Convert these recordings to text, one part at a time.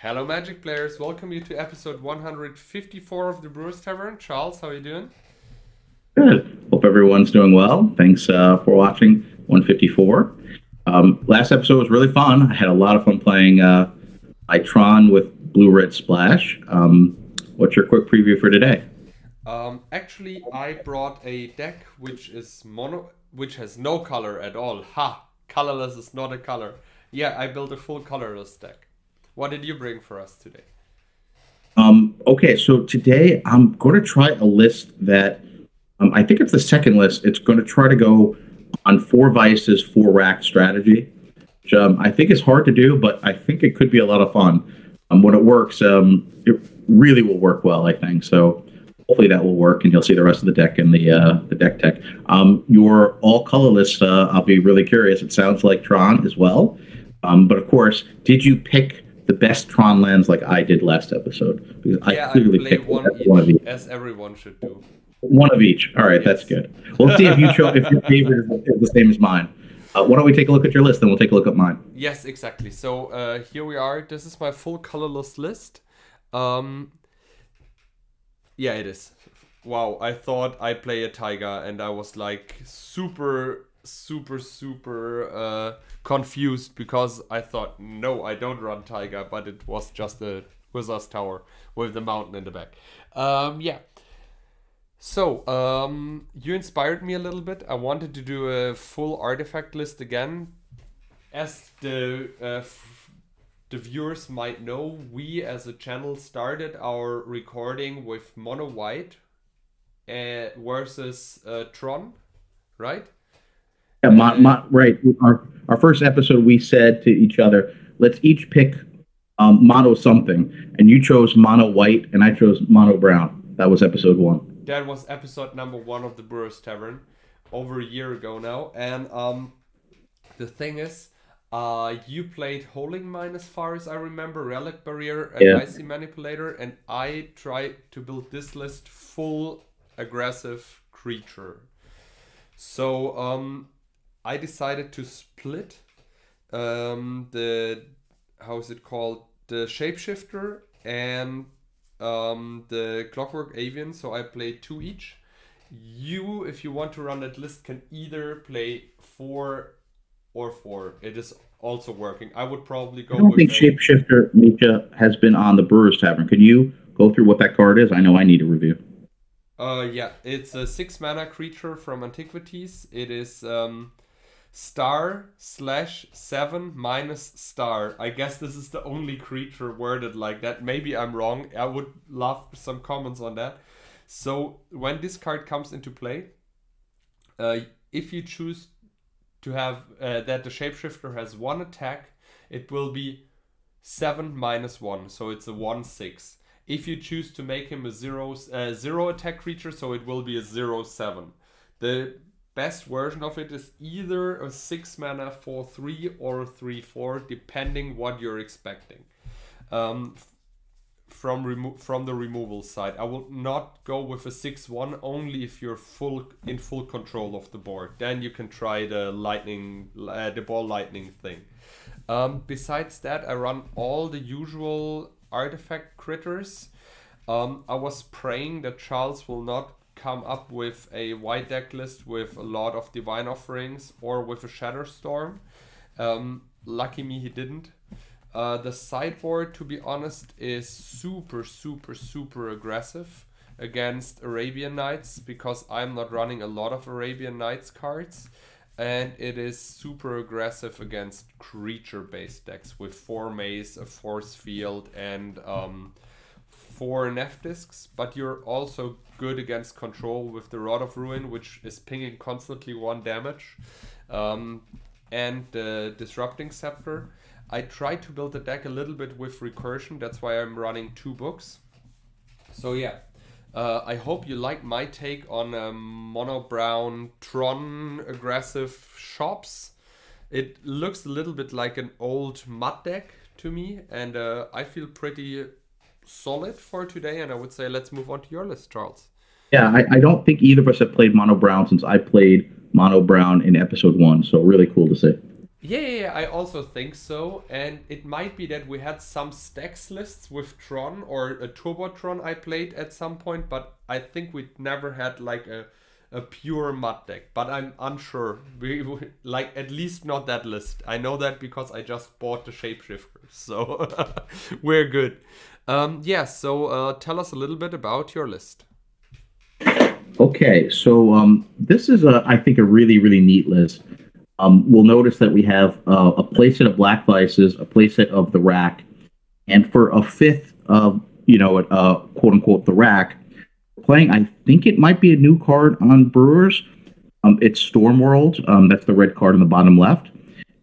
Hello, Magic players. Welcome you to episode 154 of the Brewers Tavern. Charles, how are you doing? Good. Hope everyone's doing well. Thanks for watching 154. Last episode was really fun. I had a lot of fun playing Tron with Blue Red Splash. What's your quick preview for today? Actually, I brought a deck which is which has no color at all. Ha! Colorless is not a color. Yeah, I built a full colorless deck. What did you bring for us today? Okay, so today I'm going to try a list that I think it's the second list. It's going to try to go on four vices, four rack strategy, which I think is hard to do, but I think it could be a lot of fun. When it works, it really will work well, I think. So hopefully that will work, and you'll see the rest of the deck in the deck tech. Your all colorless, I'll be really curious. It sounds like Tron as well. But of course, did you pick the best Tron lands like I did last episode? Because Yeah, I I clearly play picked one of each, each. as everyone should do. One of each. All right, that's Yes. good. Well, let's see if if your favorite is the same as mine. Why don't we take a look at your list, then we'll take a look at mine. Yes, exactly. So here we are. This is my full colorless list. Um, yeah, it is. Wow, I thought I play a Tiger, and I was like super confused because I thought, no, I don't run Tiger, but it was just a Wizard's Tower with the mountain in the back. Yeah. So, you inspired me a little bit. I wanted to do a full artifact list again. As the viewers might know, we as a channel started our recording with Mono White versus Tron, right? Yeah, right. Our first episode, we said to each other, let's each pick mono something, and you chose mono white, and I chose mono brown. That was episode one. That was episode number 1 of the Brewers Tavern, over a year ago now. And the thing is, you played Holding Mine as far as I remember, Relic Barrier and Yeah. Icy Manipulator, and I tried to build this list full aggressive creature. So I decided to split the, how is it called, the Shapeshifter and the Clockwork Avian, so I played 2 each. You, if you want to run that list, can either play 4 or 4. It is also working. I would probably go I don't with think Shapeshifter Mitja has been on the Brewers Tavern. Could you go through what that card is? I know I need a review. Yeah, it's a 6 mana creature from Antiquities. It is star/7 - I guess this is the only creature worded like that. Maybe I'm wrong. I would love some comments on that. So when this card comes into play, if you choose to have that the shapeshifter has 1 attack, it will be 7 - 1. So it's a 1/6. If you choose to make him a 0 attack creature, so it will be a 0/7. The best version of it is either a 6 mana 4/3 or a 3/4, depending what you're expecting. From the removal side, I will not go with a 6/1 only if you're in full control of the board. Then you can try the ball lightning thing. Besides that, I run all the usual artifact critters. I was praying that Charles will not come up with a white deck list with a lot of Divine Offerings or with a Shatterstorm. Lucky me, he didn't. The sideboard, to be honest, is super aggressive against Arabian Nights because I'm not running a lot of Arabian Nights cards. And it is super aggressive against creature-based decks with 4 Maze, a Force Field, and 4 Nef Discs. But you're also good against control with the Rod of Ruin, which is pinging constantly 1 damage. And the Disrupting Scepter. I tried to build the deck a little bit with recursion. That's why I'm running 2 books. So yeah. I hope you like my take on MonoBrown Tron aggressive shops. It looks a little bit like an old mud deck to me, and I feel pretty solid for today, and I would say let's move on to your list, Charles. Yeah, I don't think either of us have played Mono Brown since I played Mono Brown in episode one, so really cool to see. Yeah, I also think so. And it might be that we had some stacks lists with Tron or a Turbotron I played at some point, but I think we never had like a pure mud deck. But I'm unsure. We like at least not that list. I know that because I just bought the shapeshifter, so we're good. Yeah. So tell us a little bit about your list. Okay, so this is I think a really really neat list. We'll notice that we have a playset of Black Vices, a playset of the Rack, and for a fifth of quote unquote the Rack, playing. I think it might be a new card on Brewers. It's Storm World. That's the red card on the bottom left.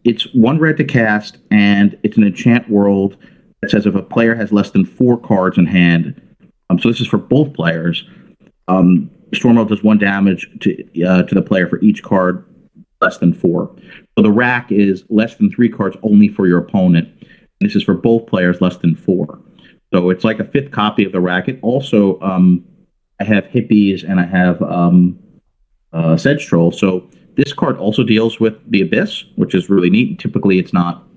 It's one red to cast, and it's an enchant world that says if a player has less than 4 cards in hand. So this is for both players. Storm World does 1 damage to the player for each card less than 4. So the Rack is less than 3 cards only for your opponent. And this is for both players less than 4. So it's like a fifth copy of the Rack. It also I have Hippies and I have Sedge Troll. So this card also deals with the Abyss, which is really neat. Typically, it's not,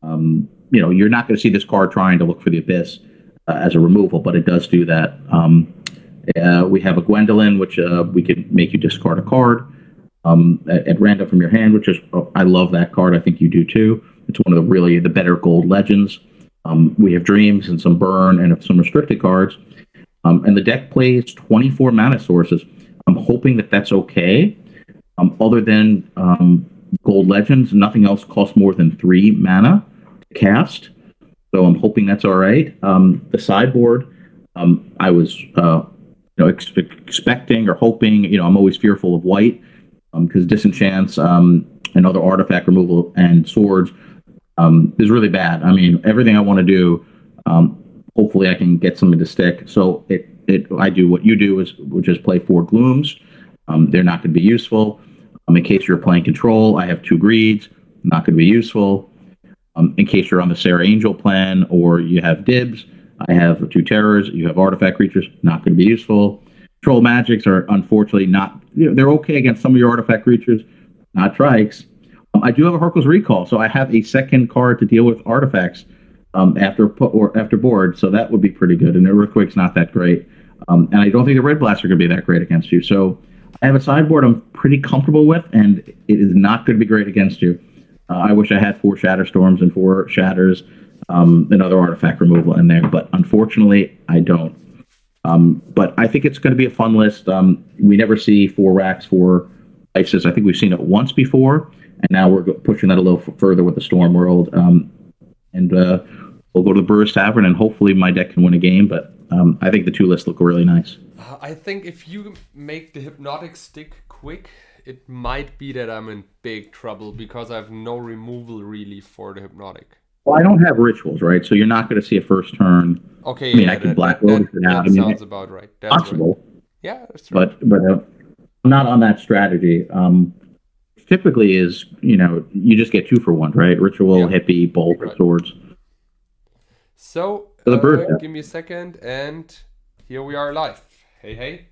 you're not going to see this card trying to look for the Abyss as a removal, but it does do that. We have a Gwendolyn, which we can make you discard a card at random from your hand, which is, I love that card. I think you do too. It's one of the better gold legends. We have Dreams and some Burn and some restricted cards. And the deck plays 24 mana sources. I'm hoping that that's okay. Other than Gold Legends, nothing else costs more than 3 mana to cast. So I'm hoping that's all right. The sideboard, I was expecting or hoping. I'm always fearful of white because disenchants and other artifact removal and swords is really bad. I mean, everything I want to do. Hopefully, I can get something to stick. So I do what you do, which is play 4 glooms. They're not going to be useful. In case you're playing control, I have 2 greeds. Not going to be useful. In case you're on the Sarah Angel plan or you have dibs, I have 2 terrors. You have artifact creatures. Not going to be useful. Troll magics are unfortunately not. They're okay against some of your artifact creatures, not trikes. I do have a Hurkyl's Recall, so I have a second card to deal with artifacts after board, so that would be pretty good. And the Earthquake's not that great, and I don't think the Red Blasts are going to be that great against you. So I have a sideboard I'm pretty comfortable with, and it is not going to be great against you. I wish I had 4 Shatterstorms and 4 Shatters and other artifact removal in there, but unfortunately I don't. But I think it's going to be a fun list. We never see 4 racks for Isis. I think we've seen it once before, and now we're pushing that a little further with the Storm World. And we'll go to the Brewers Tavern, and hopefully my deck can win a game. But I think the 2 lists look really nice. I think if you make the Hypnotic stick quick, it might be that I'm in big trouble because I have no removal really for the Hypnotic. Well, I don't have rituals, right? So you're not going to see a first turn. Okay, I mean, I can Black Lotus it out. That sounds about right. That's possible. Right. Yeah, that's right. But I'm not on that strategy. Typically is, you just get 2 for 1, right? Ritual, hippie, bolt, right. Swords. So, give me a second, and here we are live. Hey.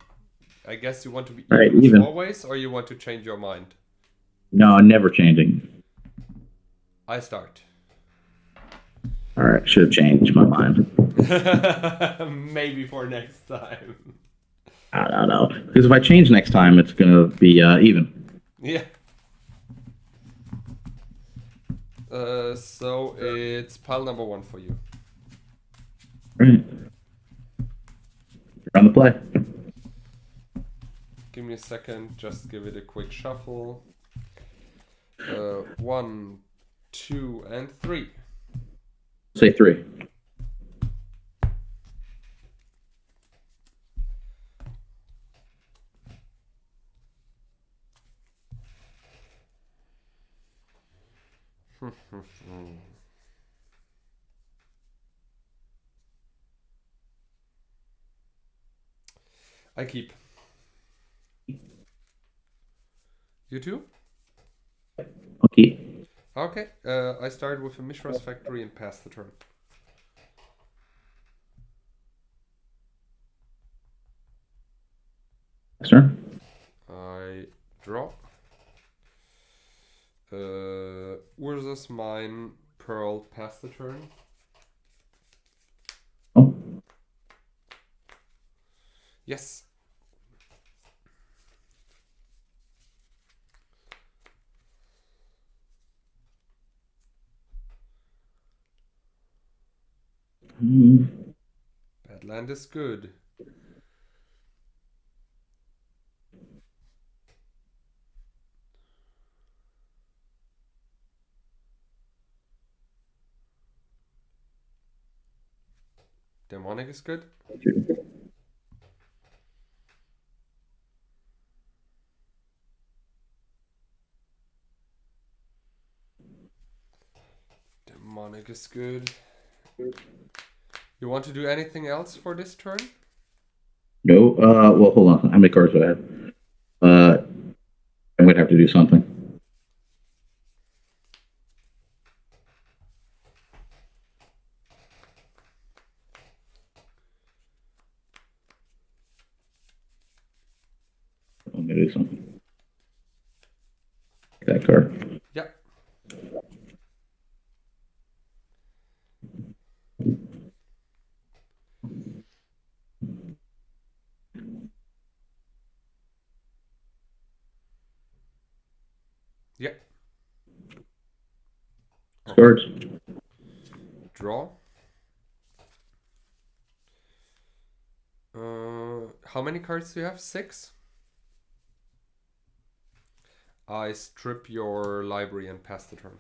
I guess you want to be even always, or you want to change your mind? No, never changing. I start. All right, should have changed my mind. Maybe for next time. I don't know. Because if I change next time, it's going to be even. Yeah. So it's pile number 1 for you. Right. You're on the play. Give me a second. Just give it a quick shuffle. 1, 2, and 3. Say 3. I keep. You too? Okay. Okay. I started with a Mishra's Factory and passed the turn. Sir? I draw. Focus, mine, Pearl, pass the turn. Oh, Yes. Bad land is good. Demonic is good. Demonic is good. You want to do anything else for this turn? no. Well, hold on. How many cards do I have? I'm gonna have to do something. I'm gonna do something. That card. Yeah. Yeah. Cards. Draw. How many cards do you have? 6? I strip your library and pass the turn.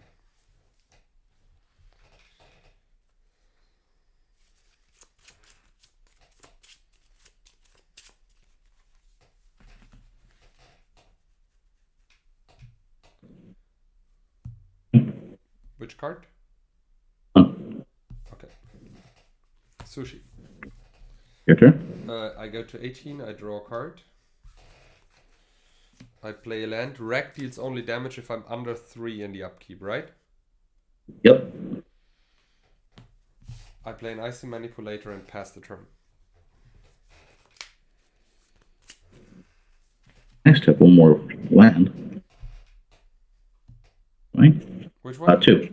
Which card? Oh. Okay. Sushi. Your turn. I go to 18, I draw a card. I play a land. Wreck deals only damage if I'm under 3 in the upkeep, right? Yep. I play an Icy Manipulator and pass the turn. Next have one more land. Right? Which one? 2.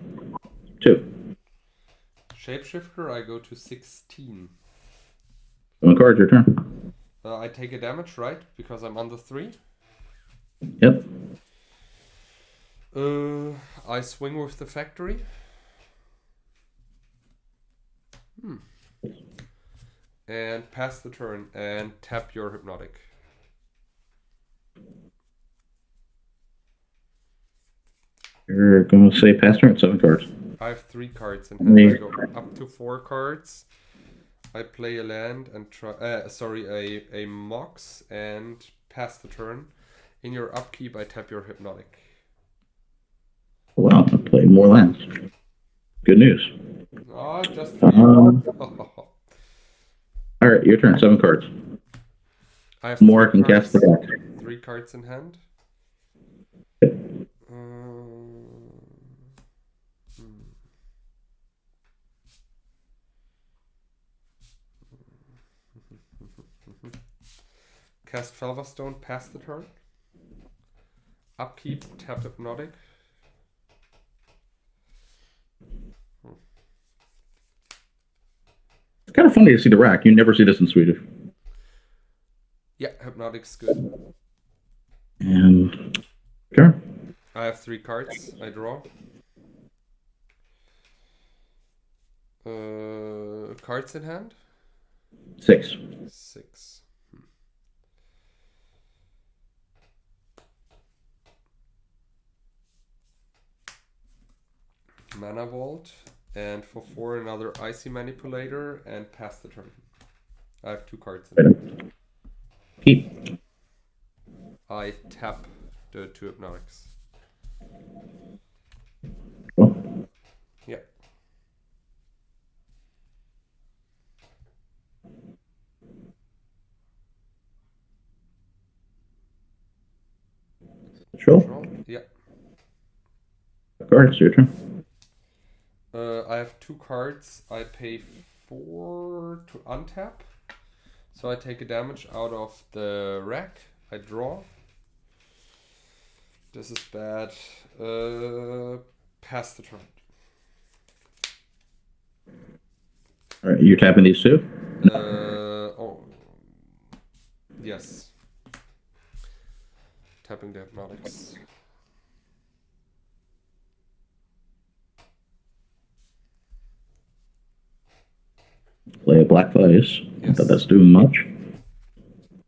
2. Shapeshifter, I go to 16. 7 cards, your turn. I take a damage, right? Because I'm under 3. Yep. I swing with the factory. And pass the turn and tap your Hypnotic. You're going to say pass turn at 7 cards. I have 3 cards in hand. I go up to 4 cards. I play a land and try. A Mox and pass the turn. In your upkeep, I tap your Hypnotic. Wow, I played more lands. Good news. Oh, just for you. All right, your turn. 7 cards. I have More can cast the deck. 3 cards in hand. Cast Felvastone, pass the turn. Upkeep, tap Hypnotic. It's kind of funny to see the rack. You never see this in Swedish. Yeah, Hypnotic's good. And sure. I have 3 cards. I draw. Cards in hand? 6. 6. Mana Vault. And for 4, another Icy Manipulator and pass the turn. I have 2 cards in hand. Keep. I tap the 2 Hypnotics. Well, Yeah. sure. Draw. Yeah. Cards, your turn. I have 2 cards. I pay 4 to untap. So I take a damage out of the rack. I draw. This is bad. Pass the turn. All right, you're tapping these two? Oh. Yes. Tapping the hypnotics. Play a black ice. Yes. Not that that's doing much.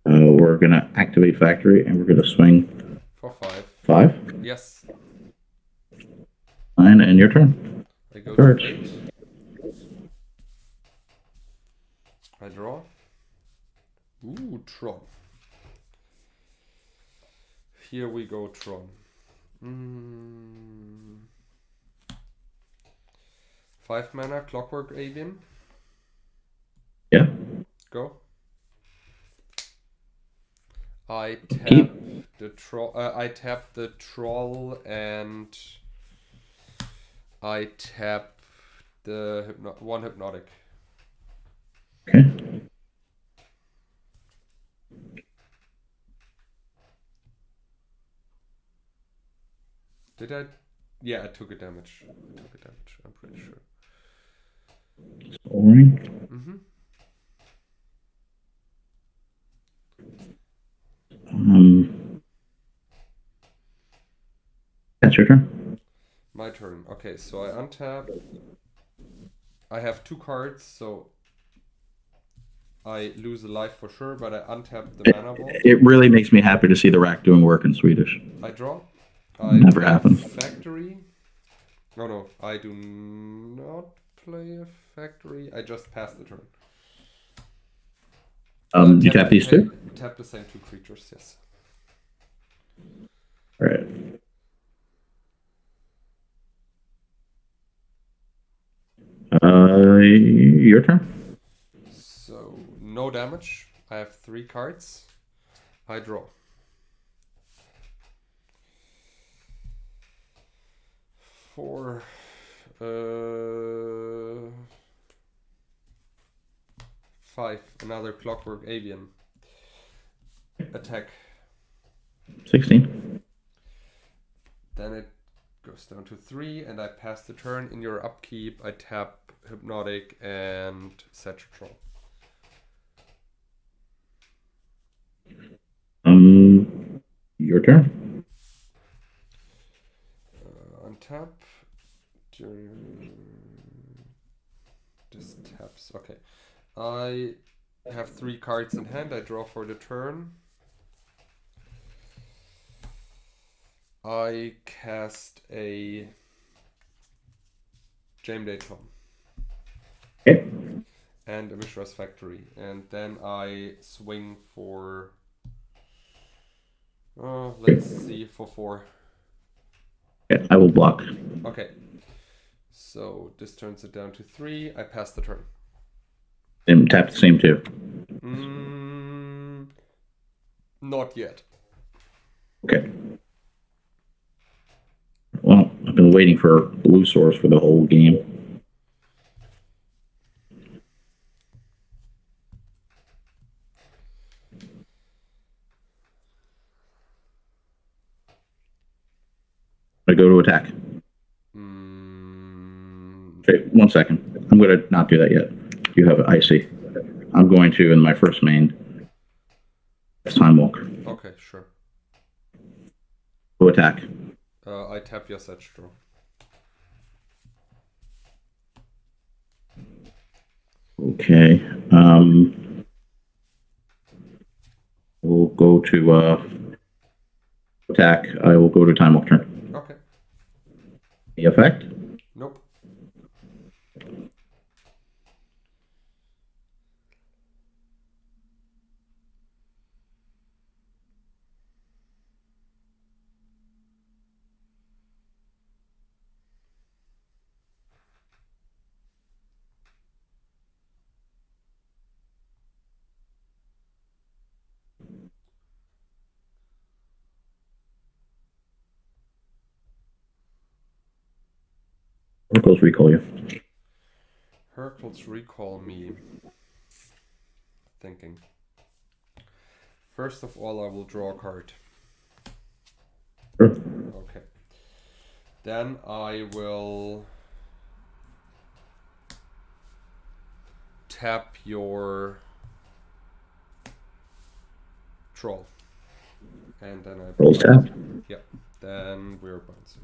We're going to activate factory, and we're going to swing For 5. 5. Yes. 9, and your turn. I go Cards. to 8. I draw. Ooh, Tron. Here we go, Tron. 5 mana, Clockwork Avian. Yeah. Go. I tap Keep. the troll. I tap the troll, and I tap the one hypnotic. Okay. Did I? Yeah, I took a damage. I'm pretty sure. Scoring. That's your turn. My turn. Okay, so I untap. I have 2 cards, so I lose a life for sure, but I untap the mana vault. It really makes me happy to see the rack doing work in Swedish. I draw. Never happened. Factory. Oh no, I do not play a factory. I just pass the turn. You tap these two? Tap the same 2 creatures, yes. All right. Your turn. So, no damage. I have 3 cards. I draw. For 5, another Clockwork Avian. Attack. 16. Then it goes down to 3, and I pass the turn. In your upkeep, I tap Hypnotic and set your troll. Your turn. Untap. Just taps. Okay. I have 3 cards in hand. I draw for the turn. I cast a Jame Day Tom. Okay. And a Mishra's Factory. And then I swing for... let's see, for 4. Okay, I will block. Okay. So this turns it down to 3. I pass the turn. And tap the same 2. Not yet. Okay. Well, I've been waiting for blue source for the whole game. I go to attack. Okay, 1 second. I'm going to not do that yet. You have icy. I'm going to, in my first main, Time Walk. Okay, sure. Go attack. I tap your set draw. Okay. We'll go to attack. I will go to Time Walk turn. Okay. The effect? Nope. Oracles recall you. Hercules recall me. Thinking. First of all, I will draw a card. Sure. Okay. Then I will tap your troll. And then I... Troll's tapped. Yep. Then we're bouncing.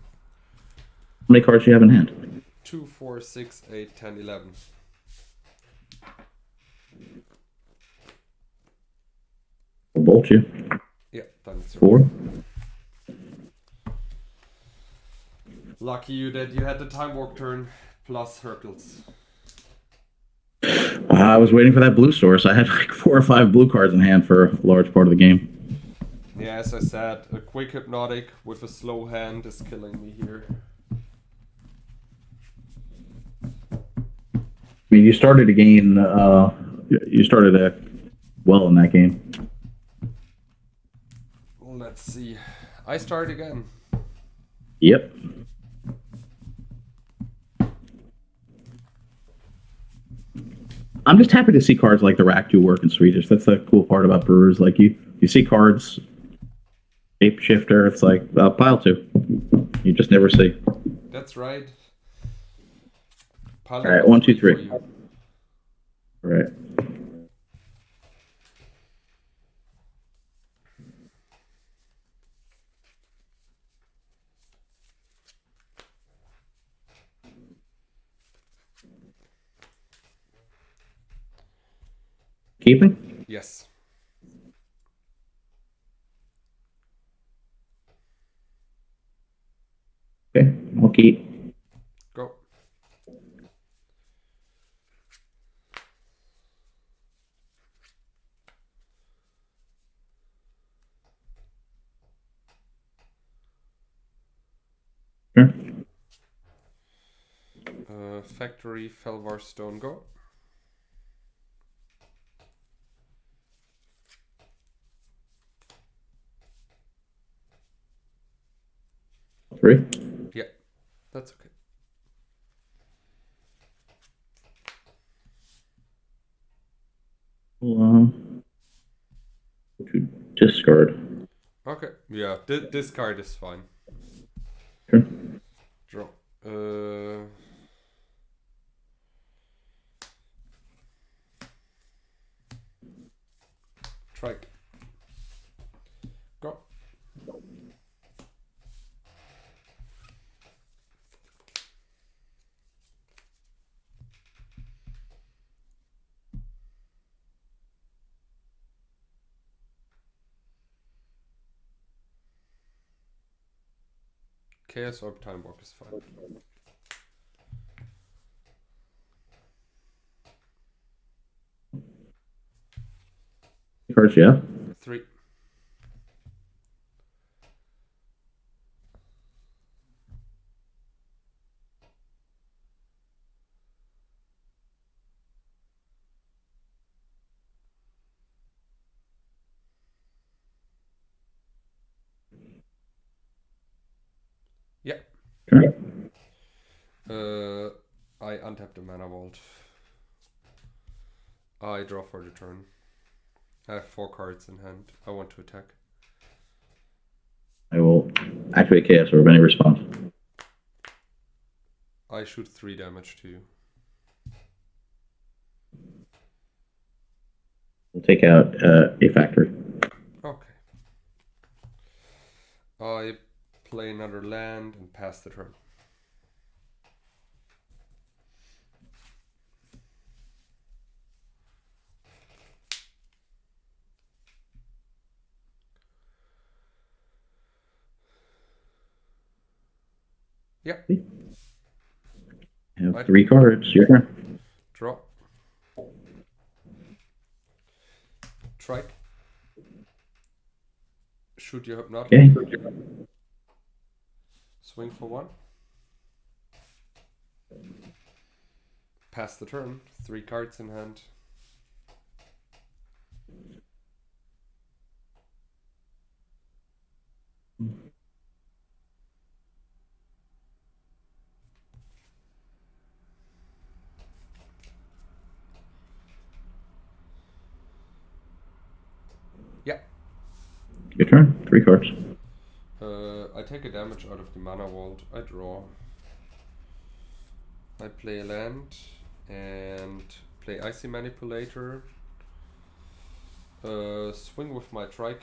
How many cards do you have in hand? 2, 4, 6, 8, 10, 11. I'll bolt you. Yeah, then it's 4. Lucky you that you had the time walk turn plus Hercules. I was waiting for that blue source. I had like 4 or 5 blue cards in hand for a large part of the game. Yeah, as I said, a quick hypnotic with a slow hand is killing me here. I mean, you started again. You started well in that game. Let's see. I start again. Yep. I'm just happy to see cards like the Rack 2 work in Swedish. That's the cool part about Brewers. Like you see cards, Shape Shifter. It's like pile 2. You just never see. That's right. All right, 1, 2, 3. All right. Keeping? Yes. Okay, I'll keep. Go. Sure. Factory, Felvar, Stone, go. Three. Yeah, that's okay. To discard. Okay, yeah, this card is fine. Sure. Draw. Trike. Go. Chaos Orb Time Walk is fine. Cards, yeah. 3. Yeah. Sure. I untap the mana vault. I draw for the turn. I have 4 cards in hand. I want to attack. I will activate Chaos Orb. Any response? I shoot 3 damage to you. We'll take out a factory. Okay. I play another land and pass the turn. Yep. I have 3 cards. Your turn. Draw. Trike. Shoot your hypnotic. Okay. Swing for 1. Pass the turn. 3 cards in hand. Yeah. Your turn. 3 cards. I take a damage out of the mana vault. I draw. I play a land and play Icy Manipulator. Swing with my trike.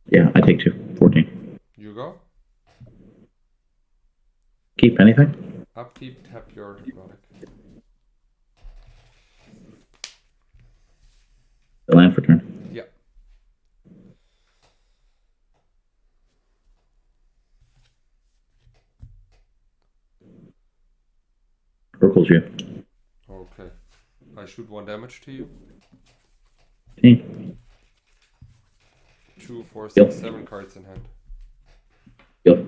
Yeah, I take 2. 14. You go. Keep anything? Upkeep, tap your Hypnotic. The land for turn. Yeah. Circles you. Okay. I shoot 1 damage to you. 15. 2, 4, 6, Yep. 7 cards in hand. Yep.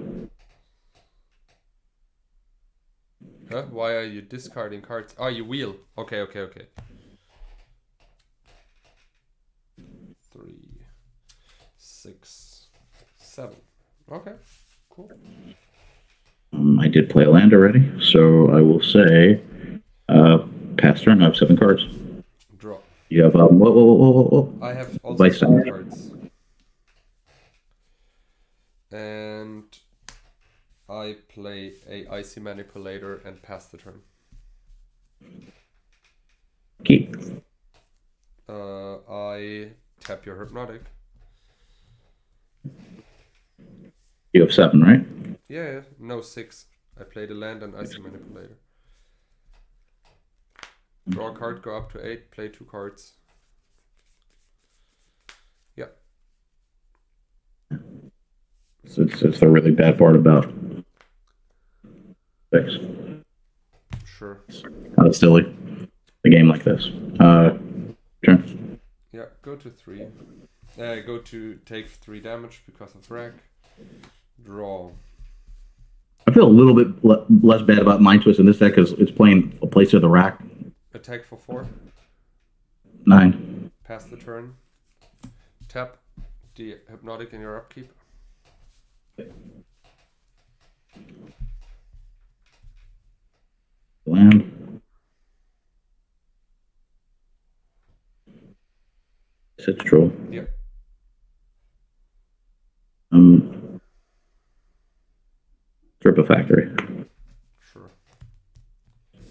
Huh? Why are you discarding cards? Oh, you wheel. Okay. 3, 6, 7. Okay. Cool. I did play a land already, so I will say, pass turn. I have 7 cards. Draw. You have whoa. I have also Vice 7 Center. cards. And I play a Icy Manipulator and pass the turn. Keep. I tap your Hypnotic. You have 7, right? Yeah, no 6. I play the land and Icy Manipulator. Draw a card, go up to 8, play 2 cards. Yeah. So it's the really bad part about 6. Sure. Kind of silly. A game like this. Turn. Yeah, go to 3. Go to take 3 damage because of wreck. Draw. I feel a little bit less bad about Mind Twist in this deck because it's playing a place of the rack. Attack for 4. 9. Pass the turn. Tap the Hypnotic in your upkeep. Land. 6 troll. Yep. Strip a factory. Sure.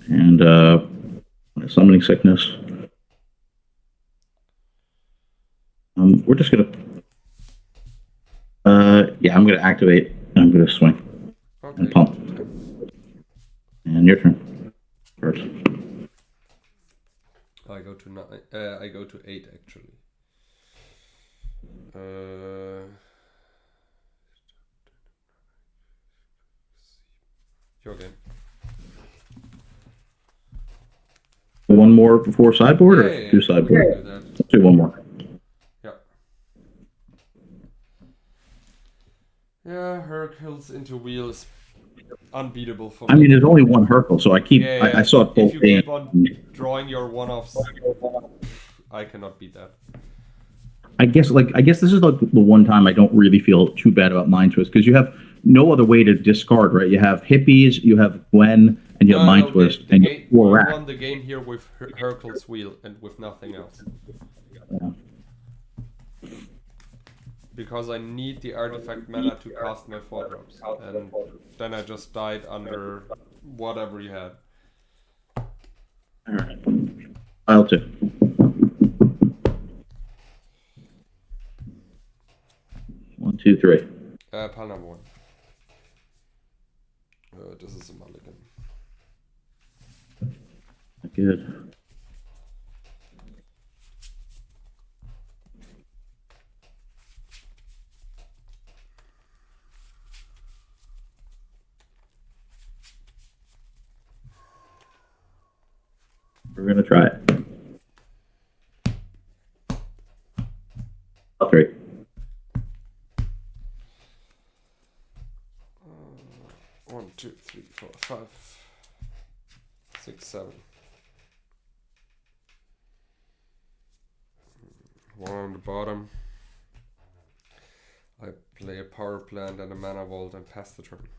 And summoning sickness. We're just gonna yeah, I'm gonna activate and I'm gonna swing. Okay. And pump. And your turn. First. I go to 9. I go to 8 actually. Your game. One more before sideboard or Yeah, 2 we sideboard? can do that. Let's do one more. Yeah, Hercules into wheels. Unbeatable for I me. mean, there's only one Hercule, so I keep. Yeah. I saw it both if you being. keep on drawing your one-offs, I cannot beat that. I guess this is like the one time I don't really feel too bad about Mind Twist because you have no other way to discard, right? You have hippies, you have Gwen, and you have Mind Twist, the and game, you you rack. won the game here with Hercules wheel and with nothing else. Yeah. Because I need the artifact mana to cast my 4 drops, and then I just died under whatever you had. All right. Pile 2. One, two, three. Pile number 1. This is a mulligan. Good. We're gonna try it. 3. 1, 2, 3, 4, 5, 6, 7. 1 on the bottom. I play a power plant and a mana vault and pass the turn.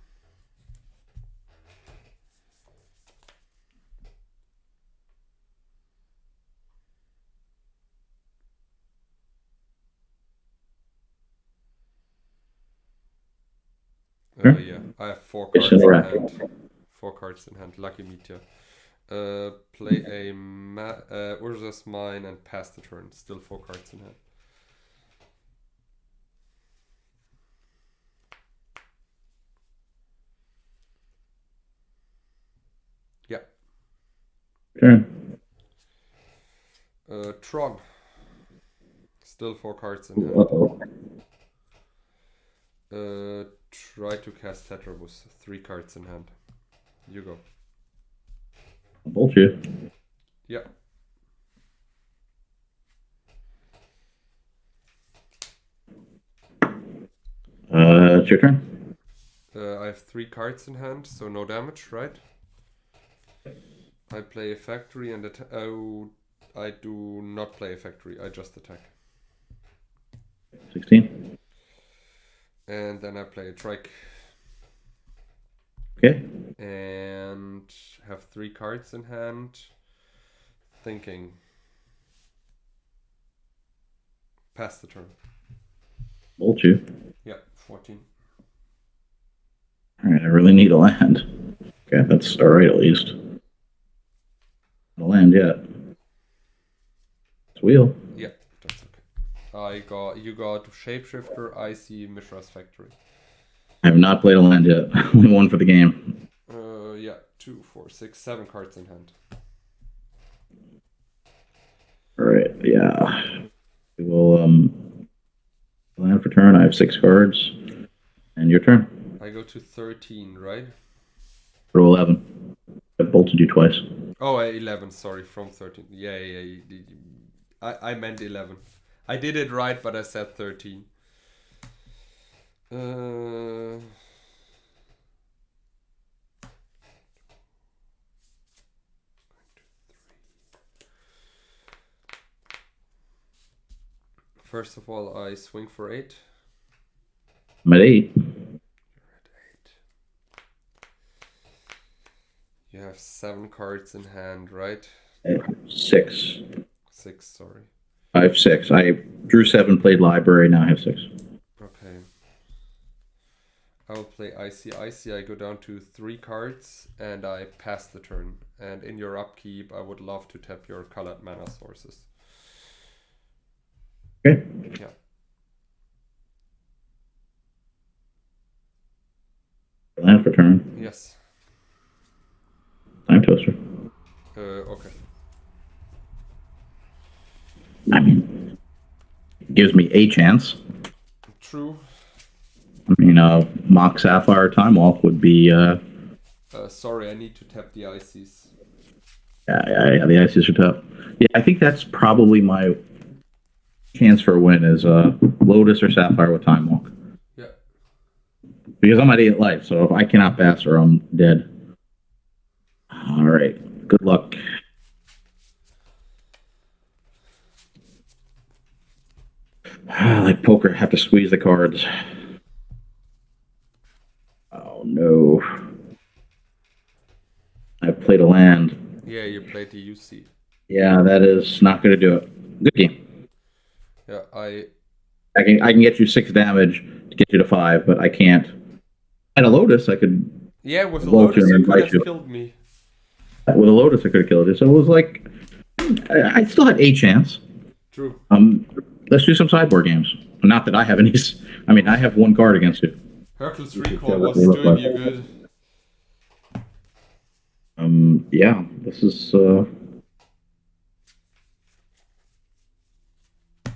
Sure. Yeah, I have 4 It's cards in interactive. hand. 4 cards in hand. Lucky Mitja. Play a Urza's Mine and pass the turn. Still 4 cards in hand. Yeah. Sure. Tron. Still 4 cards in hand. Uh-oh. Try to cast Tetrabus. 3 cards in hand. You go. Bullshit. Yeah. It's your turn. I have 3 cards in hand, so no damage, right? I play a factory and oh, I do not play a factory. I just attack. 16. And then I play a trike. Okay. And have 3 cards in hand. Thinking. Pass the turn. Bullshit. Yeah, 14. Alright, I really need a land. Okay, that's alright at least. Not a land yet. It's wheel. Yeah, that's okay. You got Shapeshifter, I see Mishra's Factory. I have not played a land yet. Only one for the game. Yeah, 2, 4, 6, 7 cards in hand. Alright, yeah. We will land for turn. I have 6 cards. And your turn. I go to 13, right? For 11. I bolted you twice. Oh, 11, sorry, from 13. Yeah. I meant 11. I did it right, but I said 13. First of all, I swing for 8. I'm at 8. You're at 8. You have 7 cards in hand, right? 6. 6, sorry. I have 6. I drew 7, played library, now I have 6. Okay. I will play Icy. I go down to 3 cards and I pass the turn. And in your upkeep, I would love to tap your colored mana sources. Okay. Yeah. Land for turn. Yes. Time toaster. Okay. I mean, it gives me a chance. True. I mean, Mock Sapphire Time Walk would be. Sorry, I need to tap the ICs. Yeah, the ICs are tough. Yeah, I think that's probably my chance for a win is Lotus or Sapphire with Time Walk. Yeah. Because I'm at 8 life, so if I cannot pass her, I'm dead. All right. Good luck. Like poker, have to squeeze the cards. Oh no. I played a land. Yeah, you played the UC. Yeah, that is not going to do it. Good game. Yeah, I can get you 6 damage to get you to 5, but I can't. At a Lotus, I could. Yeah, with the Lotus, you could have killed me. With a Lotus, I could have killed you. So it was like, I still had a chance. True. Let's do some sideboard games. Not that I have any. I mean, I have 1 card against you. Hercules Recall was doing you good. Yeah, this is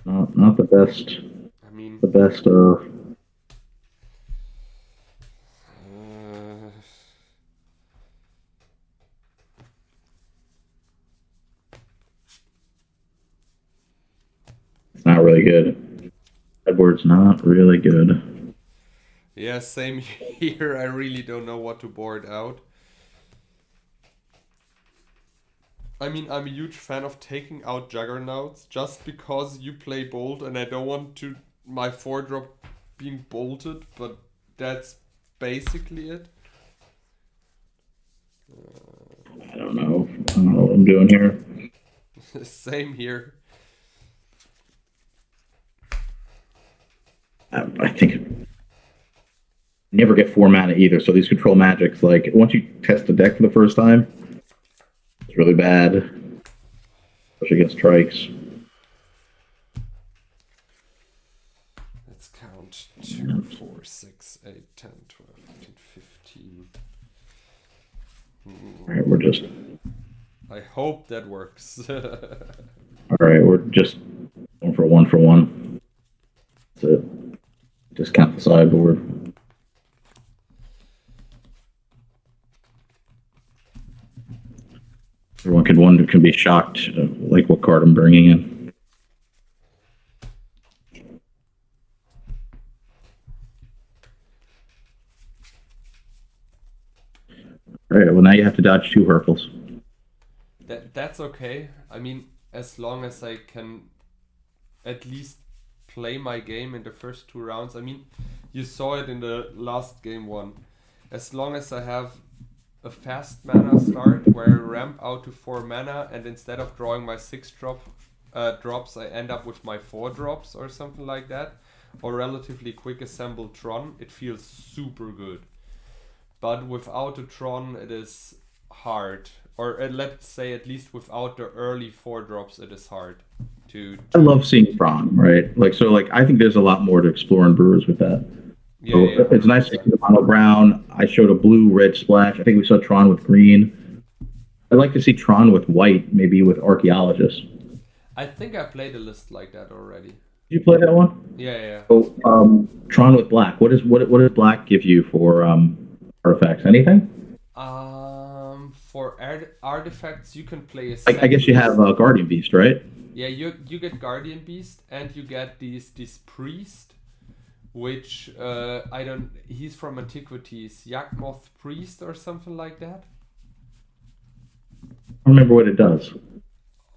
not the best. I mean, The best. It's not really good. Sideboard's not really good. Yeah, same here. I really don't know what to board out. I mean, I'm a huge fan of taking out Juggernauts just because you play bold and I don't want to my 4-drop being bolted, but that's basically it. I don't know what I'm doing here. Same here. I think never get 4 mana either. So these control magics, like once you test the deck for the first time, it's really bad, especially against strikes. Let's count 2, 4, 6, 8, 10, 12, 13, 15. All right, we're just. I hope that works. All right, we're just going for 1 for 1. That's it. Just count the sideboard. Everyone can be shocked, like what card I'm bringing in. All right, well now you have to dodge 2 Hurkles. That's okay. I mean, as long as I can at least play my game in the first 2 rounds. I mean, you saw it in the last game 1. As long as I have a fast mana start where I ramp out to 4 mana and instead of drawing my 6 drops, I end up with my 4 drops or something like that, or relatively quick assemble Tron, it feels super good. But without a Tron, it is hard. Or let's say at least without the early 4 drops, it is hard to I love seeing Tron, right? Like I think there's a lot more to explore in Brewers with that. Yeah, So yeah. it's nice to see the MonoBrown. I showed a blue-red splash. I think we saw Tron with green. I'd like to see Tron with white, maybe with Archaeologist. I think I played a list like that already. Did you play that one? Yeah, yeah. Oh, Tron with black. What does black give you for artifacts? Anything? For artifacts, you can play a I guess you have Guardian Beast, right? Yeah, you get Guardian Beast and you get this priest, which I don't. He's from Antiquities, Yakmoth Priest or something like that. I don't remember what it does.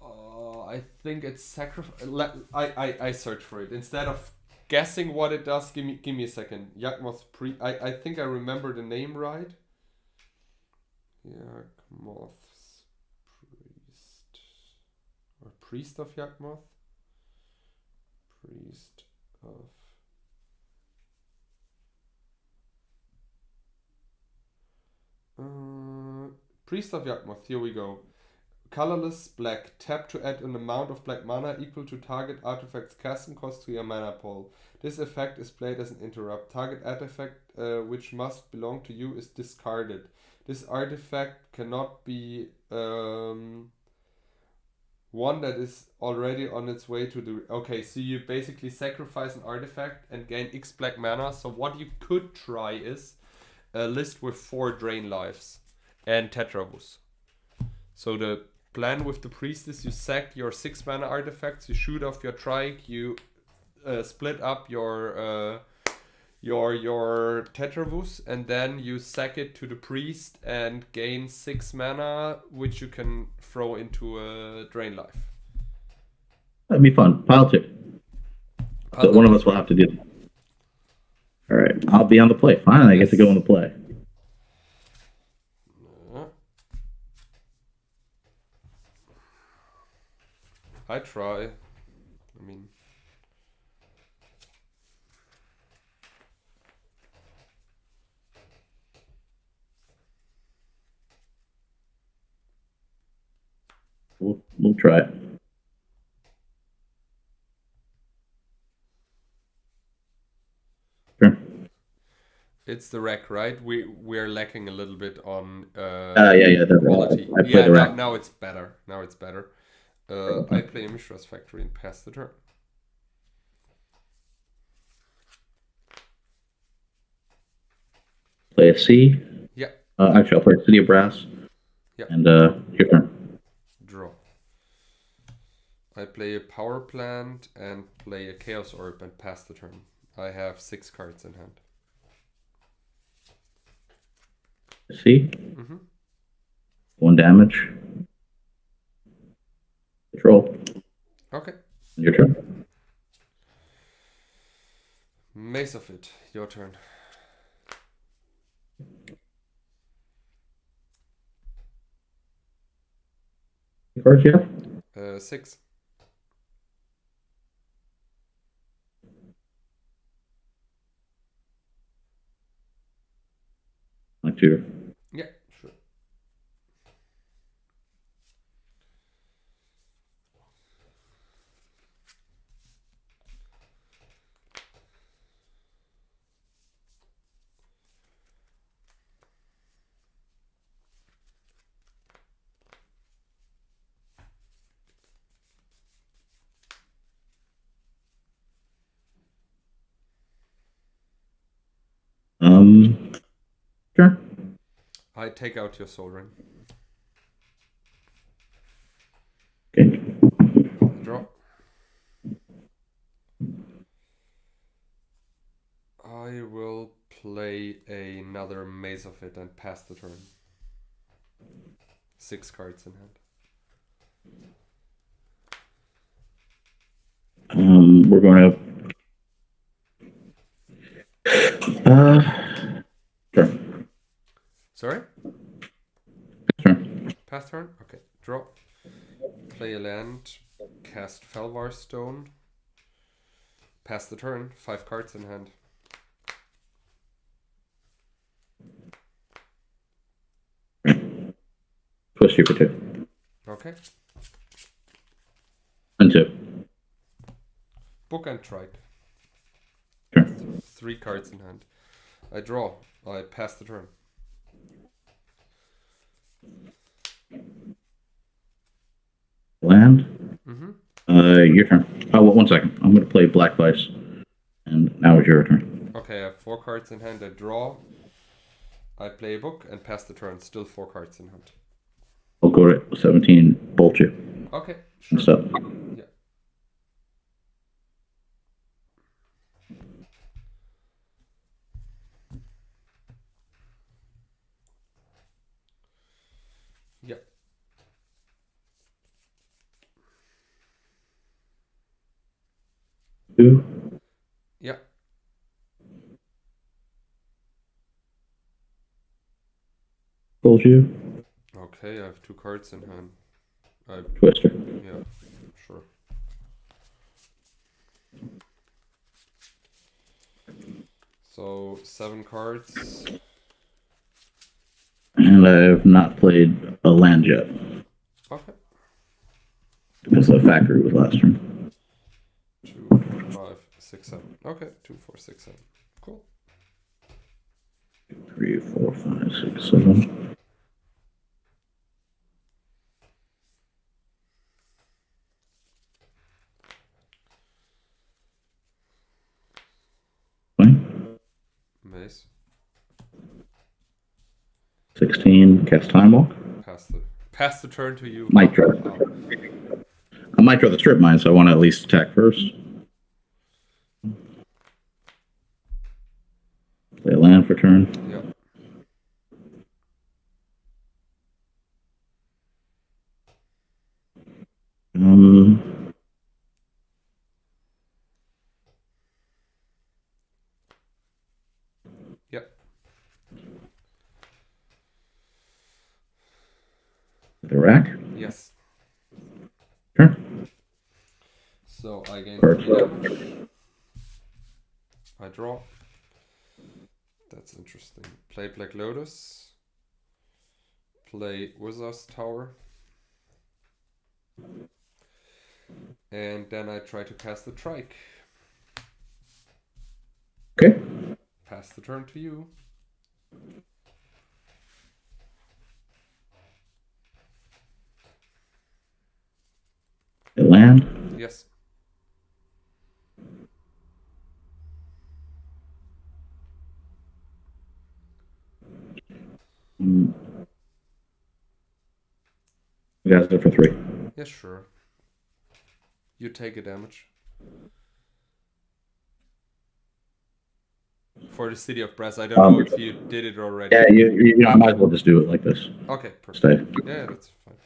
I think it's sacrifice. I search for it instead of guessing what it does. Give me a second. Yakmoth Priest. I think I remember the name right. Yakmoth's Priest. Or Priest of Yakmoth? Priest of... Priest of Yakmoth, here we go. Colorless black. Tap to add an amount of black mana equal to target artifact's casting cost to your mana pool. This effect is played as an interrupt. Target artifact which must belong to you is discarded. This artifact cannot be one that is already on its way to the... Okay, so you basically sacrifice an artifact and gain X black mana. So what you could try is a list with 4 drain lives and Tetravus. So the plan with the priest is you sack your 6 mana artifacts, you shoot off your trike, you split up your Tetravus, and then you sack it to the priest and gain 6 mana, which you can throw into a drain life. That'd be fun. Pile 2. So one of us will have to do that. All right, I'll be on the play. Finally, I get to go on the play. I try. I mean... We'll try it. Sure. It's the rack, right? We're lacking a little bit on yeah, quality. I play the rack. Now it's better. I play a Mishra's Factory and pass the turn. Play a C. Yeah. Actually, I'll play City of Brass. Yeah. And your turn. Draw. I play a Power Plant and play a Chaos Orb and pass the turn. I have 6 cards in hand. C. Mm-hmm. 1 damage. Control. Okay. Your turn. Mace of it. Your turn. Cards you have? 6. computer? Yeah, sure. Sure. I take out your soul ring. Okay. Draw. I will play another Maze of It and pass the turn. 6 cards in hand. We're going to. Sure. Sorry? Sure. Pass turn? Okay. Draw. Play a land. Cast Felvar Stone. Pass the turn. 5 cards in hand. Twist you for 2. Okay. And 2. Book and Trike. Sure. 3 cards in hand. I draw. I pass the turn. Land. Mm-hmm. Your turn. Oh, well, 1 second. I'm going to play Black Vice. And now it's your turn. Okay, I have 4 cards in hand. I draw. I play a book and pass the turn. Still 4 cards in hand. I'll go to 17, bolt you. Okay, sure. What's up? Yeah. Yeah. Two. Yeah. Bolt you. Okay, I have 2 cards in hand. Twister. Yeah, sure. So 7 cards. And I have not played a land yet. Okay. Because the factory was last turn. 2, 5, 6, 7. Okay, 2, 4, 6, 7. Cool. 3, 4, 5, 6, 7. Mace. 16. Cast Time Walk. Pass the turn to you. Might draw. I might draw the strip mine, so I want to at least attack first. Play a land for turn. Yeah. Yep. The rack. Yes. Sure. So I gain Cards. 3 damage. I draw. That's interesting. Play Black Lotus. Play Wizard's Tower. And then I try to cast the Trike. Okay. Pass the turn to you. A land. Yes. You guys go for 3. Yes, sure. You take a damage. For the City of Brass, I don't know if you did it already. Yeah, you know, I might as well just do it like this. Okay, perfect. Stay. Yeah, that's fine.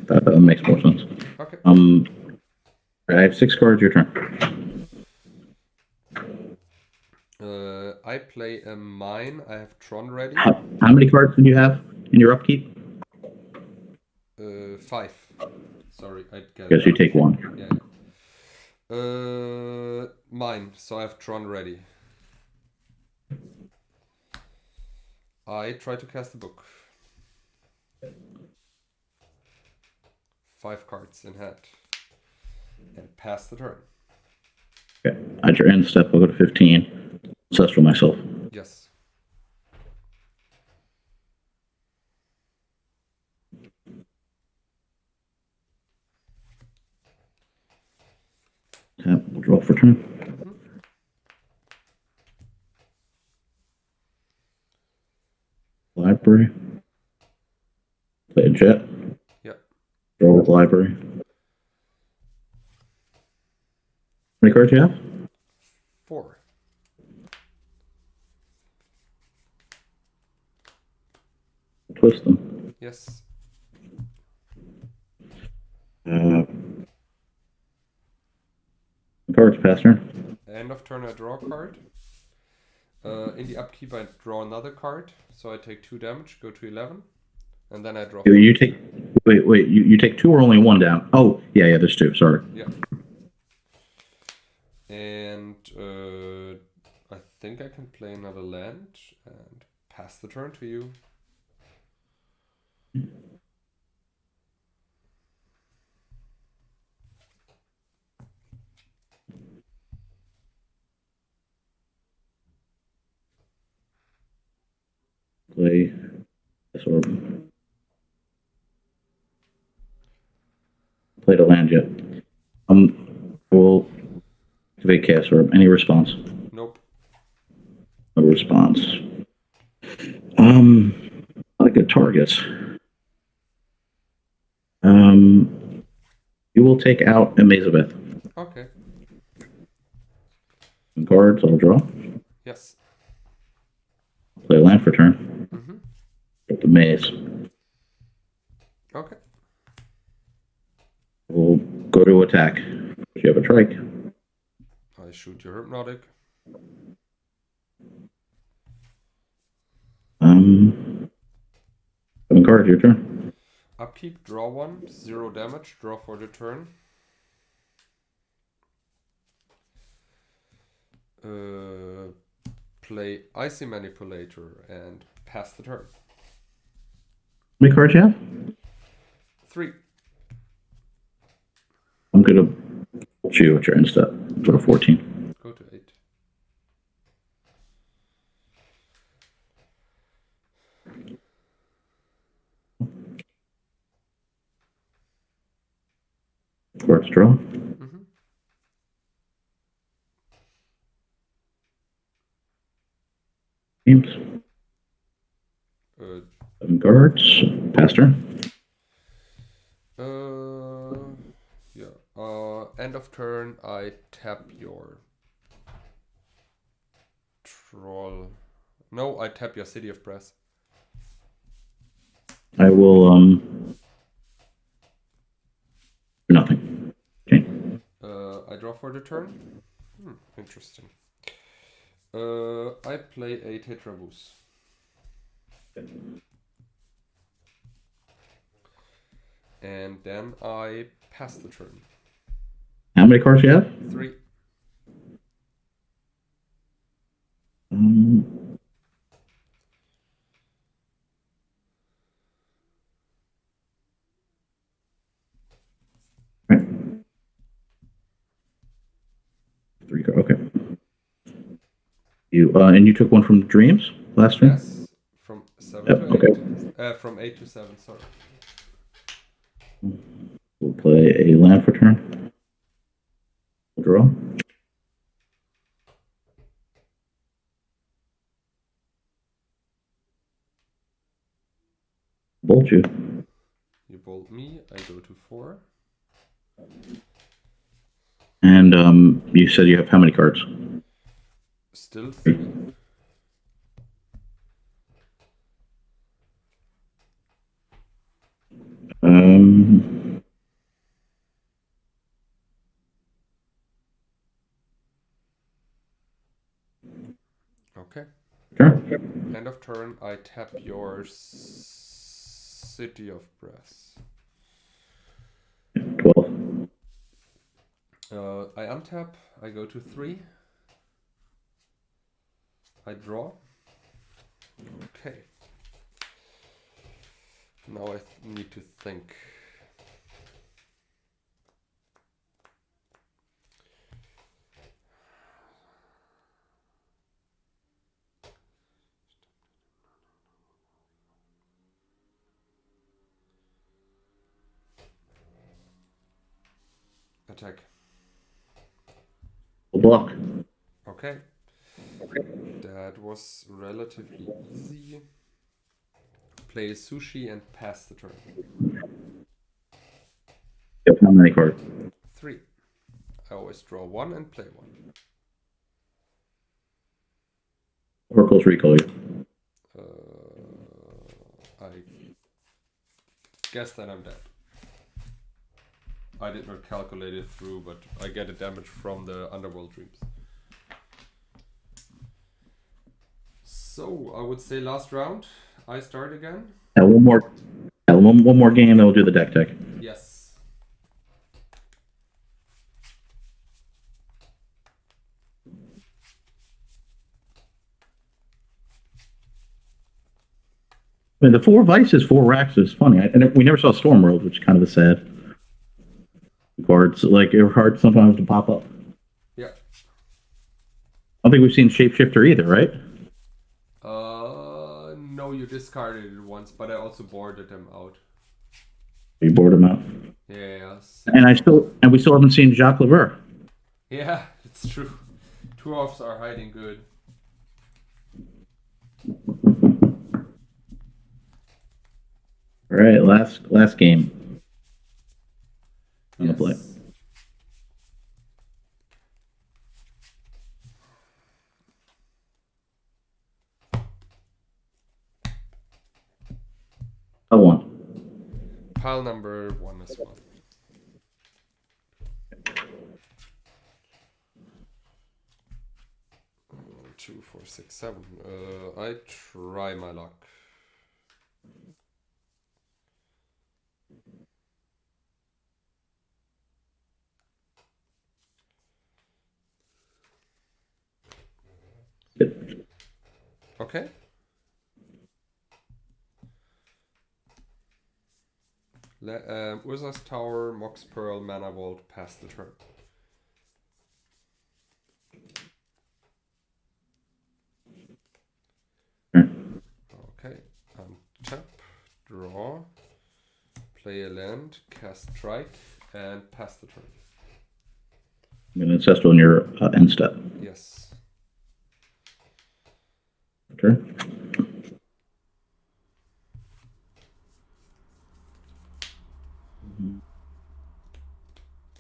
That makes more sense. Okay. I have 6 cards. Your turn. I play a mine. I have Tron ready. How many cards did you have in your upkeep? 5. Sorry, I get. Guess you take 1. Yeah. Mine. So I have Tron ready. I try to cast a book. 5 cards in hand. And pass the turn. Okay. At your end step, I'll go to 15. Ancestral myself. Yes. Tap, we'll draw for turn. Library. Play a jet. Yep. Draw with library. How many cards do you have? 4. Twist them. Yes. Cards pass turn. End of turn, I draw a card. In the upkeep, I draw another card. So I take 2 damage, go to 11. And then I draw. You take. Wait. You take 2 or only 1 down? Oh, yeah. There's 2. Sorry. Yeah. And I think I can play another land and pass the turn to you. Play. Orb. Play the land yet. We'll activate Chaos Orb. Any response? Nope. No response. I like good targets. You will take out Amazabeth. Okay. Cards, I'll draw. Yes. Play a land for turn. Mm-hmm. Get the maze. Okay. We'll go to attack. You have a trike. I shoot your Hypnotic. 7 cards, your turn. Upkeep, draw 1, 0 damage, draw for the turn. Play Icy Manipulator and pass the turn. How many cards you have? 3. I'm gonna hold you at your end step. Go to 14. Go to 8. Cards draw. Mm-hmm. Games. 7 cards. Pass turn. Yeah. End of turn, I tap your troll. No, I tap your City of Brass. I will do nothing. Okay. I draw for the turn. Interesting. I play a Tetraboost. And then I pass the turn. How many cards you have? 3. Right. 3 cards. Okay. You took one from Dreams last turn? Yes. From 7 Yep, to 8. okay. From 8 to 7, sorry. We'll play a land for turn. We'll draw. Bolt you. You bolt me, I go to 4. And you said you have how many cards? Still 3. Okay. Sure. End of turn, I tap your City of Brass. 12. I untap, I go to 3. I draw. Okay. Now I need to think. Attack. Block. Okay. That was relatively easy. Play sushi and pass the turn. Yep, how many cards? 3. I always draw 1 and play 1. Oracle's Recall. I guess that I'm dead. I did not calculate it through, but I get a damage from the Underworld Dreams. So I would say last round. I start again. Yeah, one more. Yeah, one more game, then we'll do the deck tech. Yes. I mean, the 4 Vices, 4 Racks is funny. And we never saw Stormworld, which is kind of a sad cards. Like, they're hard sometimes to pop up. Yeah. I don't think we've seen Shapeshifter either, right? No, you discarded it once, but I also boarded them out. You bored him out. Yes. And we still haven't seen Jacques Lever. Yeah, it's true. 2-offs are hiding good. All right, last game. On the play. One. Pile number 1 as well. Two, 4, 6, 7. I try my luck. Okay. Urza's Tower, Mox Pearl, Mana Vault, pass the turn. Okay, untap, draw, play a land, cast strike, and pass the turn. I'm going to Ancestral on your end step. Yes. Turn.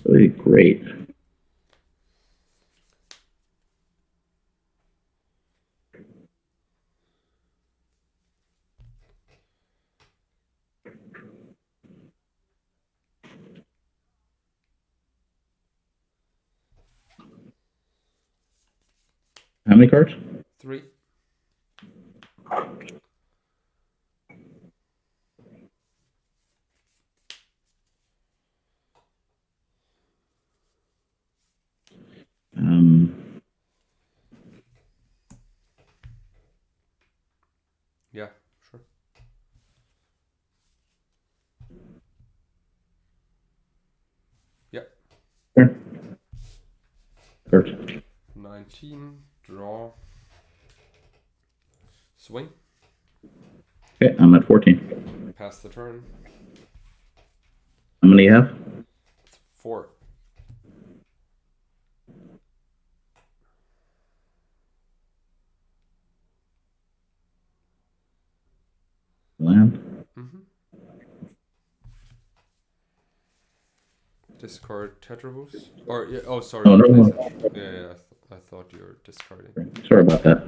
Really great. How many cards? 3. Yeah, sure. Yeah. Sure. Cards. 19, draw, swing, Okay, I'm at 14. pass the turn. How many you have? 4. Land. Discard Tetravus. Or yeah, oh sorry. Oh, no. Yeah, I thought you were discarding. Sorry about that.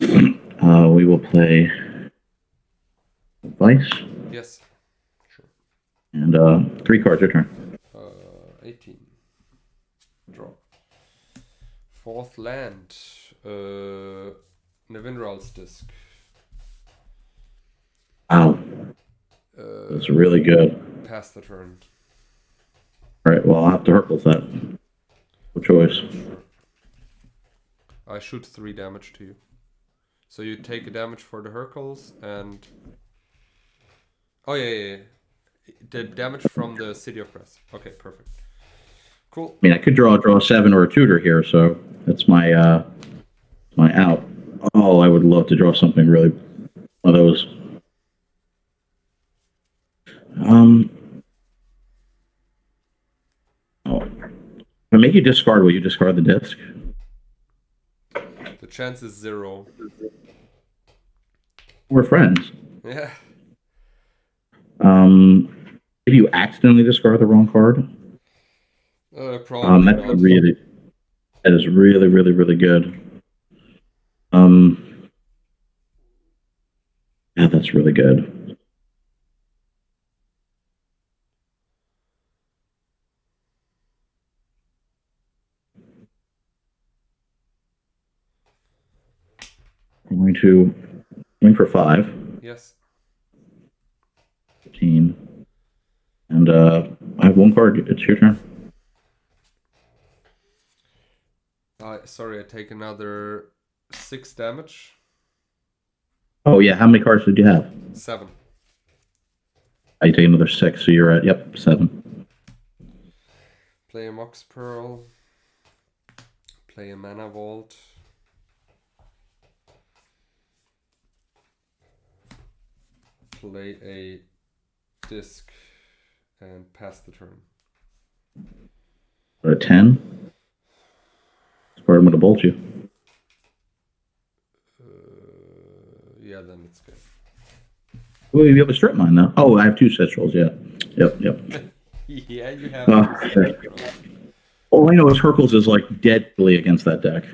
We will play Vice. Yes. Sure. And 3 cards, your turn. 18. Draw. 4th land. Nevinral's Disc. Wow. That's really good. Pass the turn. All right, well, I'll have to Hercules that. No choice. Sure. I shoot 3 damage to you. So you take a damage for the Hercules and... Oh yeah. The damage from the City of Brass. Okay, perfect. Cool. I mean, I could draw a 7 or a tutor here, so that's my out. Oh, I would love to draw something really one of those. Oh, if I make you discard, will you discard the disc? The chance is 0. We're friends. Yeah. If you accidentally discard the wrong card, Probably that's not. that is really, really, really good. Yeah, that's really good. I'm going to aim for 5. Yes. 15. And I have 1 card. It's your turn. Sorry, I take another 6 damage. Oh, yeah. How many cards did you have? 7. I take another 6, so you're at, 7. Play a Mox Pearl. Play a Mana Vault. Play a disc and pass the turn. A 10. Or I'm going to bolt you. Yeah, then it's good. Oh, you have a strip mine now. Oh, I have 2 set rolls. Yeah. Yep. Yeah, you have. Okay. All I know is Hercules is like deadly against that deck.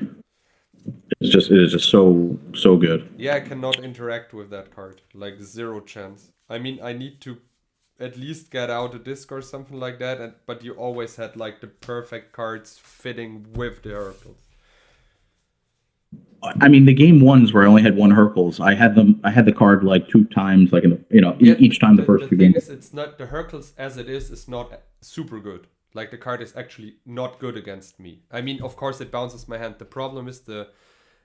It is just so good. Yeah, I cannot interact with that card. Like 0 chance. I mean, I need to at least get out a disc or something like that. But you always had like the perfect cards fitting with the Hercules. I mean, the game ones where I only had 1 Hercules, I had the card like 2 times, like each time the first 2 games. It's not the Hercules as it is not super good. Like the card is actually not good against me. I mean, of course, it bounces my hand. The problem is the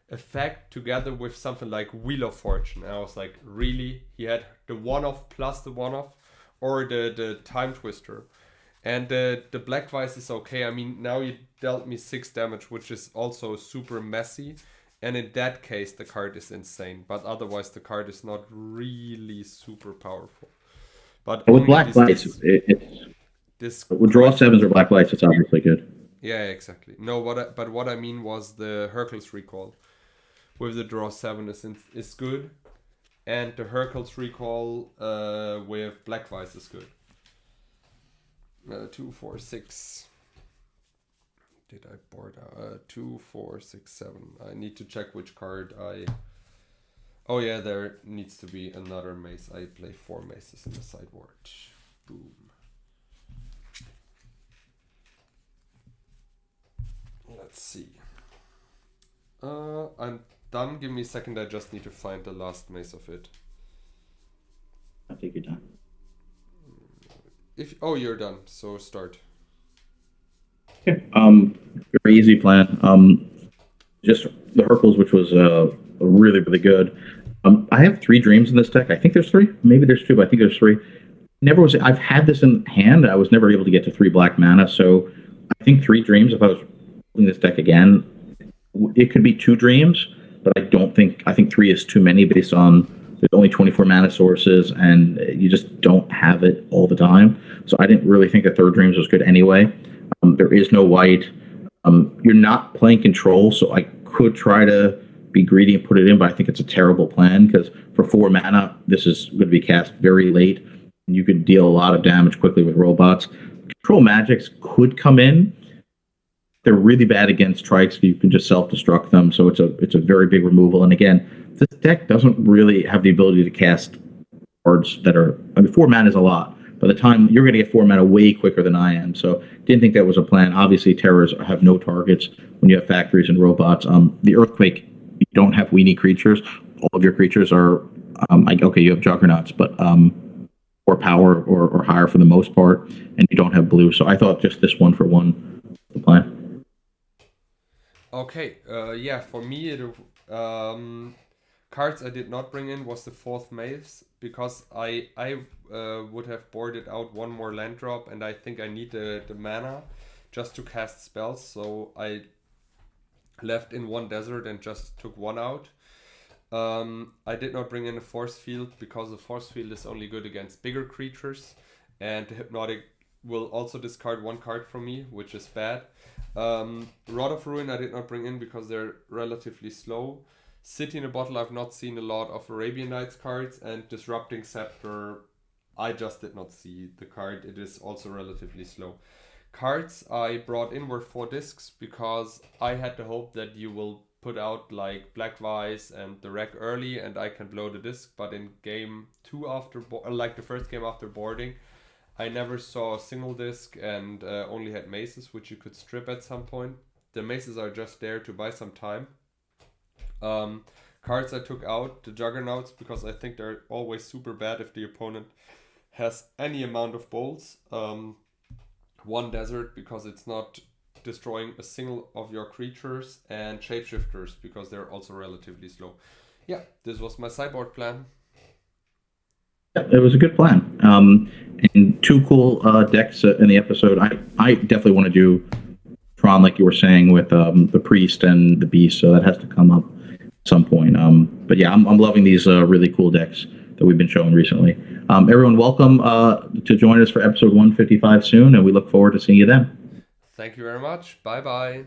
effect together with something like Wheel of Fortune. And I was like, really? He had the 1-off plus the 1-off, or the Time Twister, and the Black Vice is okay. I mean, now you dealt me 6 damage, which is also super messy. And in that case, the card is insane. But otherwise, the card is not really super powerful. But with Black Vice, with draw 7s or Black Vice, it's obviously good. Yeah, exactly. No, what I mean was the Hercules recall with the draw 7 is good, and the Hercules recall with Black Vice is good. 2, 4, 6. Did I board 2, 4, 6, 7? I need to check which card I. Oh yeah, there needs to be another mace. I play 4 maces in the sideboard. Boom. Let's see. I'm done. Give me a second. I just need to find the last mace of it. I'll take your time. You're done. So start. Okay. Very easy plan. Just the Hercules, which was really, really good. I have 3 dreams in this deck. I think there's 3. Maybe there's 2, but I think there's 3. I've had this in hand. I was never able to get to 3 black mana. So I think 3 dreams, if I was playing this deck again, it could be 2 dreams, but I think 3 is too many based on there's only 24 mana sources and you just don't have it all the time. So I didn't really think the 3rd dreams was good anyway. There is no white. You're not playing control, so I could try to be greedy and put it in, but I think it's a terrible plan because for 4 mana, this is going to be cast very late, and you could deal a lot of damage quickly with robots. Control magics could come in. They're really bad against trikes. You can just self-destruct them, so it's a very big removal. And again, this deck doesn't really have the ability to cast cards that are. 4 mana is a lot. By the time you're going to get 4 mana way quicker than I am, so didn't think that was a plan. Obviously, terrors have no targets when you have factories and robots. The earthquake, you don't have weenie creatures. All of your creatures are you have juggernauts, but or power or higher for the most part, and you don't have blue. So I thought just this 1 for 1 was the plan. Okay, for me, Cards I did not bring in was the fourth maze, because I would have boarded out one more land drop, and I think I need the mana just to cast spells, so I left in one desert and just took one out. I did not bring in a force field, because the force field is only good against bigger creatures, and the hypnotic will also discard one card from me, which is bad. Rod of Ruin I did not bring in because they're relatively slow. City in a Bottle, I've not seen a lot of Arabian Nights cards, and Disrupting Scepter, I just did not see the card. It is also relatively slow. Cards I brought in were 4 discs, because I had the hope that you will put out like Black Vice and the Wreck early and I can blow the disc, but in game 2 after, like the first game after boarding, I never saw a single disc and only had maces, which you could strip at some point. The maces are just there to buy some time. Cards I took out, the Juggernauts, because I think they're always super bad if the opponent has any amount of bolts. One Desert, because it's not destroying a single of your creatures, and Shapeshifters, because they're also relatively slow. Yeah, this was my sideboard plan. Yeah, it was a good plan. And 2 cool decks in the episode. I definitely want to do Tron, like you were saying, with the Priest and the Beast, so that has to come up at some point. But yeah, I'm loving these really cool decks that we've been showing recently. Everyone, welcome to join us for episode 155 soon, and we look forward to seeing you then. Thank you very much. Bye-bye.